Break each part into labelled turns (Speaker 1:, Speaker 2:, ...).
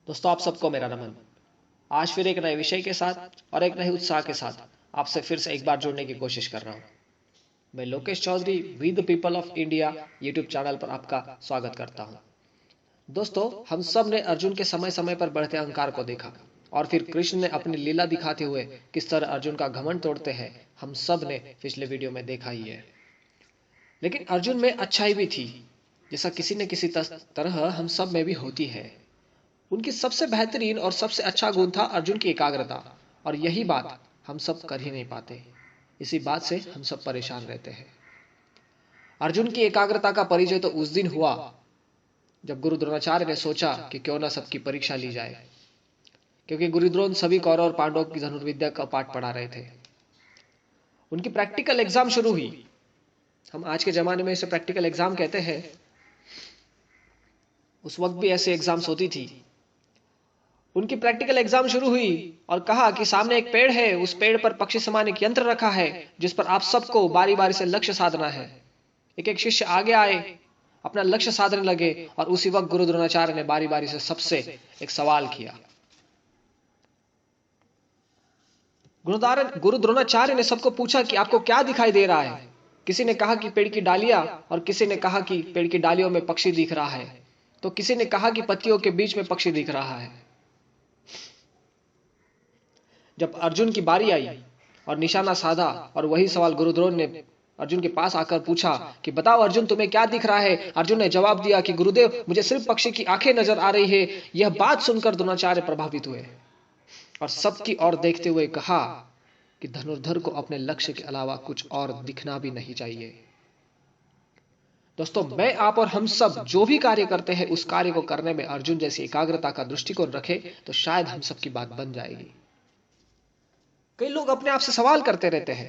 Speaker 1: दोस्तों, आप सबको मेरा नमन। आज फिर एक नए विषय के साथ और एक नए उत्साह के साथ आपसे फिर से एक बार जुड़ने की कोशिश कर रहा हूं। मैं Lokesh Chaudhary we the people of India YouTube channel पर आपका स्वागत करता हूं। दोस्तों, हम सब ने अर्जुन के समय समय पर बढ़ते अहंकार को देखा और फिर कृष्ण ने अपनी लीला दिखाते हुए किस तरह अर्जुन का घमंड तोड़ते हैं, हम सब ने पिछले वीडियो में देखा ही है। लेकिन अर्जुन में अच्छाई भी थी, जैसा किसी न किसी तरह हम सब में भी होती है। उनकी सबसे बेहतरीन और सबसे अच्छा गुण था अर्जुन की एकाग्रता, और यही बात हम सब कर ही नहीं पाते। इसी बात से हम सब परेशान रहते हैं। अर्जुन की एकाग्रता का परिचय तो उस दिन हुआ जब गुरु द्रोणाचार्य ने सोचा कि क्यों ना सबकी परीक्षा ली जाए, क्योंकि गुरु द्रोण सभी कौरव और पांडवों की धनुर्विद्या का पाठ पढ़ा रहे थे। उनकी प्रैक्टिकल एग्जाम शुरू हुई। हम आज के जमाने में इसे प्रैक्टिकल एग्जाम कहते हैं। उस वक्त भी ऐसे एग्जाम्स होती थी। उनकी प्रैक्टिकल एग्जाम शुरू हुई और कहा कि सामने एक पेड़ है, उस पेड़ पर पक्षी समान एक यंत्र रखा है जिस पर आप सबको बारी बारी से लक्ष्य साधना है। एक एक शिष्य आगे आए, अपना लक्ष्य साधने लगे और उसी वक्त गुरु द्रोणाचार्य ने बारी बारी से सबसे एक सवाल किया। गुरु द्रोणाचार्य ने सबको पूछा कि आपको क्या दिखाई दे रहा है। किसी ने कहा कि पेड़ की डालियां, और किसी ने कहा कि पेड़ की डालियों में पक्षी दिख रहा है, तो किसी ने कहा कि पत्तियों के बीच में पक्षी दिख रहा है। जब अर्जुन की बारी आई और निशाना साधा और वही सवाल गुरु द्रोण ने अर्जुन के पास आकर पूछा कि बताओ अर्जुन, तुम्हें क्या दिख रहा है। अर्जुन ने जवाब दिया कि गुरुदेव, मुझे सिर्फ पक्षी की आंखें नजर आ रही है। यह बात सुनकर द्रोणाचार्य प्रभावित हुए और सबकी ओर देखते हुए कहा कि धनुर्धर को अपने लक्ष्य के अलावा कुछ और दिखना भी नहीं चाहिए। दोस्तों, मैं, आप और हम सब जो भी कार्य करते हैं उस कार्य को करने में अर्जुन जैसी एकाग्रता का दृष्टिकोण रखे तो शायद हम सबकी बात बन जाएगी। कई लोग अपने आप से सवाल करते रहते हैं।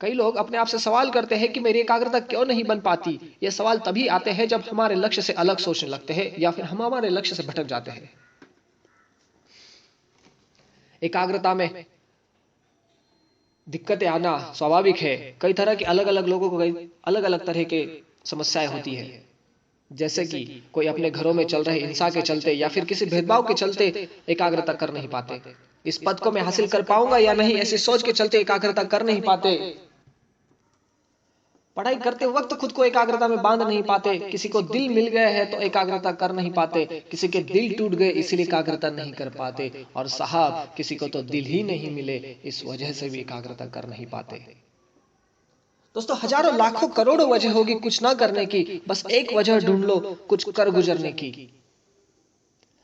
Speaker 1: कई लोग अपने आप से सवाल करते हैं कि मेरी एकाग्रता क्यों नहीं बन पाती। ये सवाल तभी आते हैं जब हमारे लक्ष्य से अलग सोचने लगते हैं या फिर हम हमारे लक्ष्य से भटक जाते हैं। एकाग्रता में दिक्कतें आना स्वाभाविक है। कई तरह के अलग अलग लोगों को अलग अलग तरह के समस्याएं होती है। जैसे कि कोई अपने घरों में चल रहे हिंसा के चलते या फिर किसी भेदभाव के चलते एकाग्रता कर नहीं पाते। इस पद को मैं हासिल कर पाऊंगा या नहीं, ऐसी सोच के चलते एकाग्रता कर नहीं पाते। पढ़ाई करते वक्त खुद को एकाग्रता में बांध नहीं पाते। किसी को दिल मिल गया है तो एकाग्रता कर नहीं पाते। किसी के दिल टूट गए इसीलिए एकाग्रता नहीं कर पाते। और साहब, किसी को तो दिल ही नहीं मिले, इस वजह से भी एकाग्रता कर नहीं पाते। दोस्तों, हजारों लाखों करोड़ों वजह होगी कुछ ना करने की, बस एक वजह ढूंढ लो कुछ कर गुजरने की।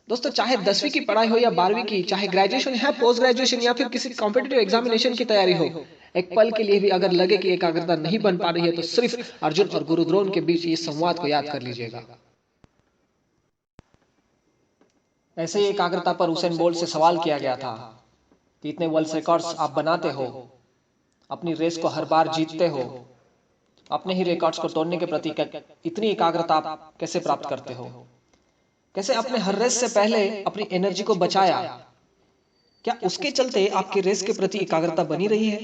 Speaker 1: दोस्तों, चाहे 10वीं की पढ़ाई हो या 12वीं की, चाहे ग्रेजुएशन या पोस्ट ग्रेजुएशन या फिर किसी कॉम्पिटिटिव एग्जामिनेशन की तैयारी हो, एक पल के लिए भी अगर लगे कि एकाग्रता नहीं बन पा रही है तो सिर्फ अर्जुन और गुरु द्रोण के बीच इस संवाद को याद कर लीजिएगा। ऐसे ही एकाग्रता पर उसेन बोल्ट से सवाल किया गया था कि इतने वर्ल्ड रिकॉर्ड्स आप बनाते हो, अपनी रेस को हर बार जीतते हो, अपने ही रिकॉर्ड्स को तोड़ने के प्रति इतनी एकाग्रता आप कैसे प्राप्त करते हो? कैसे अपने हर रेस से पहले अपनी एनर्जी को बचाया? क्या उसके चलते आपके रेस के प्रति एकाग्रता बनी रही है?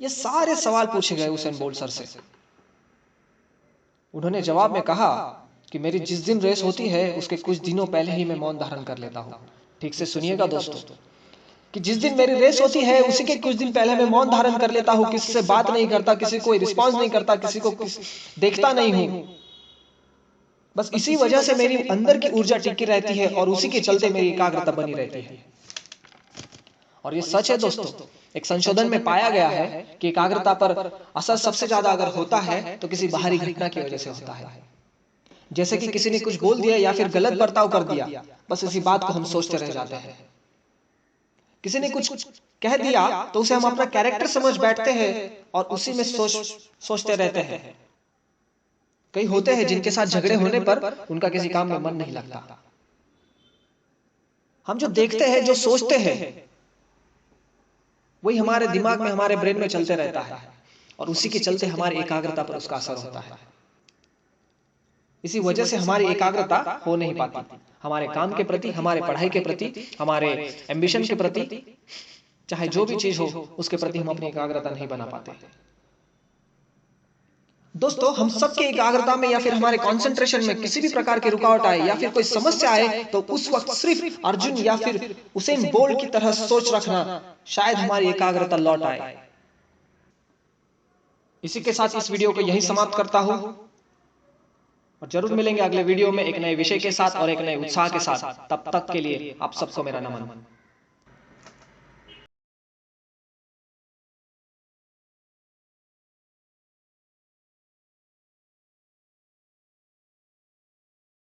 Speaker 1: ये सारे सवाल पूछे गए उसेन बोल्ट सर से। उन्होंने जवाब में कहा कि मेरी जिस दिन रेस होती है उसके कुछ दिनों पहले ही मैं मौन धारण कर लेता हूँ। ठीक से सुनिएगा दोस्तों, कि जिस दिन मेरी रेस होती है उसी के कुछ दिन पहले मैं मौन धारण कर लेता हूँ। किसी से बात नहीं करता, किसी को रिस्पॉन्स नहीं करता, किसी को देखता नहीं हूँ। बस इसी वजह से मेरी अंदर की ऊर्जा टिकी रहती है और उसी के चलते मेरी एकाग्रता बनी रहती है। और ये सच है दोस्तों। एक संशोधन में पाया गया है कि एकाग्रता पर असर सबसे ज्यादा अगर होता है तो किसी बाहरी घटना की वजह से होता है। जैसे कि किसी ने कुछ बोल दिया या फिर गलत बर्ताव कर दिया, बस इसी बात को हम सोचते रह जाते हैं। किसी ने कुछ कह दिया तो उसे हम अपना कैरेक्टर समझ बैठते हैं और उसी में सोचते रहते हैं। कई होते हैं जिनके साथ झगड़े होने पर उनका किसी काम में मन नहीं लगता। हम जो देखते हैं, जो सोचते हैं, वही हमारे दिमाग में, हमारे ब्रेन में चलते रहता है और उसी के चलते हमारी एकाग्रता पर उसका असर होता है। इसी वजह से हमारी एकाग्रता हो नहीं पाती। हमारे काम के प्रति, हमारे पढ़ाई के प्रति, हमारे एम्बिशन के प्रति, चाहे जो भी चीज हो उसके प्रति हम अपनी एकाग्रता नहीं बना पाते। दोस्तों, हम सबके एकाग्रता में या फिर हमारे कंसंट्रेशन में किसी भी प्रकार की रुकावट आए या फिर कोई समस्या आए तो उस वक्त सिर्फ अर्जुन या फिर उसेन बोल्ट की तरह सोच रखना, शायद हमारी एकाग्रता लौट आए। इसी के साथ इस वीडियो को यही समाप्त करता हूं और जरूर मिलेंगे अगले वीडियो में एक नए विषय के साथ और एक नए उत्साह के साथ। तब तक के लिए आप सबको मेरा नमन।